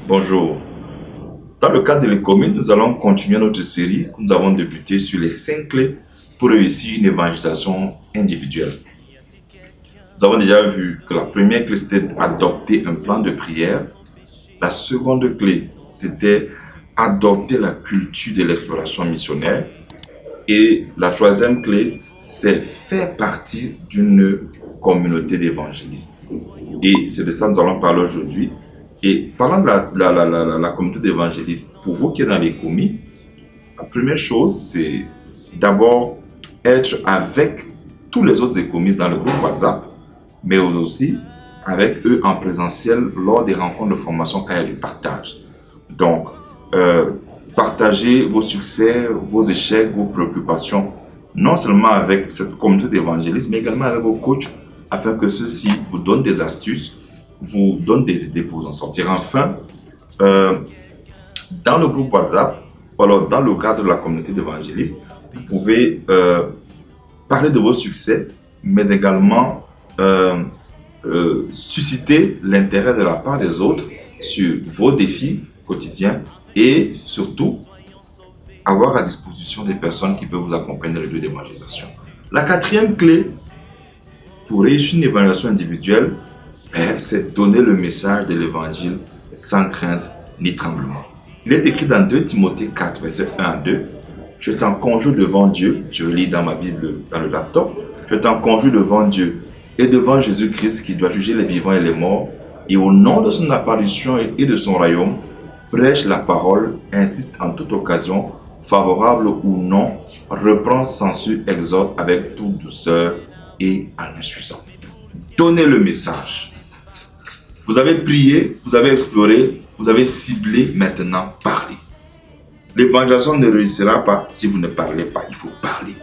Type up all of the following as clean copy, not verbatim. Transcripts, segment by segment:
Bonjour. Dans le cadre de l'économie, nous allons continuer notre série que nous avons débutée sur les 5 clés pour réussir une évangélisation individuelle. Nous avons déjà vu que la première clé, c'était adopter un plan de prière. La seconde clé, c'était adopter la culture de l'exploration missionnaire. Et la troisième clé, c'est faire partie d'une communauté d'évangélistes. Et c'est de ça que nous allons parler aujourd'hui. Et parlant de la communauté d'évangélistes, pour vous qui êtes dans les commis, la première chose, c'est d'abord être avec tous les autres écomistes dans le groupe WhatsApp, mais aussi avec eux en présentiel lors des rencontres de formation quand il y a du partage. Donc, partagez vos succès, vos échecs, vos préoccupations, non seulement avec cette communauté d'évangélistes, mais également avec vos coachs, afin que ceux-ci vous donnent des astuces, vous donnent des idées pour vous en sortir. Enfin, dans le groupe WhatsApp, ou alors dans le cadre de la communauté d'évangélistes, vous pouvez parler de vos succès, mais également susciter l'intérêt de la part des autres sur vos défis quotidiens et surtout avoir à disposition des personnes qui peuvent vous accompagner dans le lieu d'évangélisation. La quatrième clé pour réussir une évangélisation individuelle, c'est donner le message de l'évangile sans crainte ni tremblement. Il est écrit dans 2 Timothée 4, versets 1 à 2. Je t'en conjure devant Dieu, je lis dans ma Bible, dans le laptop, je t'en conjure devant Dieu et devant Jésus-Christ qui doit juger les vivants et les morts, et au nom de son apparition et de son royaume, prêche la parole, insiste en toute occasion, favorable ou non, reprend, censure, exhorte avec toute douceur et en insuffisant. Donnez le message. Vous avez prié, vous avez exploré, vous avez ciblé, maintenant parlez. L'évangélisation ne réussira pas si vous ne parlez pas, il faut parler.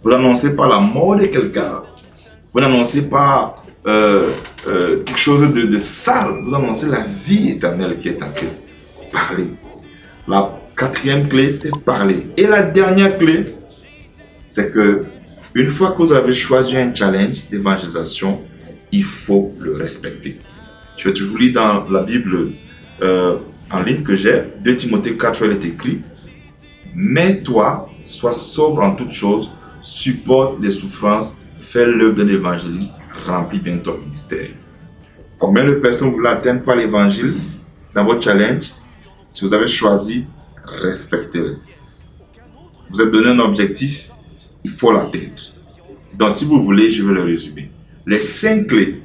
Vous n'annoncez pas la mort de quelqu'un, vous n'annoncez pas quelque chose de sale, vous annoncez la vie éternelle qui est en Christ. Parlez. La quatrième clé, c'est parler. Et la dernière clé, c'est que une fois que vous avez choisi un challenge d'évangélisation, il faut le respecter. Je vais toujours lire dans la Bible en ligne que j'ai, 2 Timothée 4, il est écrit « Mais toi, sois sobre en toutes choses, supporte les souffrances, fais l'œuvre d'un évangéliste, remplis bien ton ministère. » Combien de personnes vous n'atteignent pas l'évangile dans votre challenge? Si vous avez choisi, respectez-le. Vous êtes donné un objectif, il faut l'atteindre. Donc si vous voulez, je vais le résumer. Les 5 clés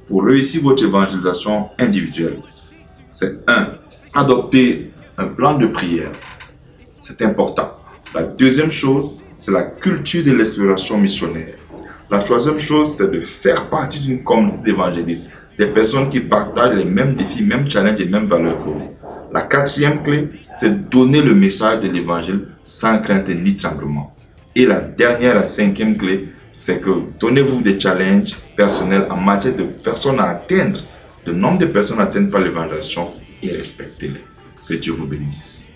pour réussir votre évangélisation individuelle, c'est 1. Adopter un plan de prière. C'est important. La deuxième chose, c'est la culture de l'exploration missionnaire. La troisième chose, c'est de faire partie d'une communauté d'évangélistes, des personnes qui partagent les mêmes défis, mêmes challenges et mêmes valeurs pour vous. La quatrième clé, c'est donner le message de l'évangile sans crainte ni tremblement. Et la dernière, la cinquième clé, c'est que donnez-vous des challenges personnels en matière de personnes à atteindre, de nombre de personnes à atteindre par l'évangélisation et respectez-les. Que Dieu vous bénisse.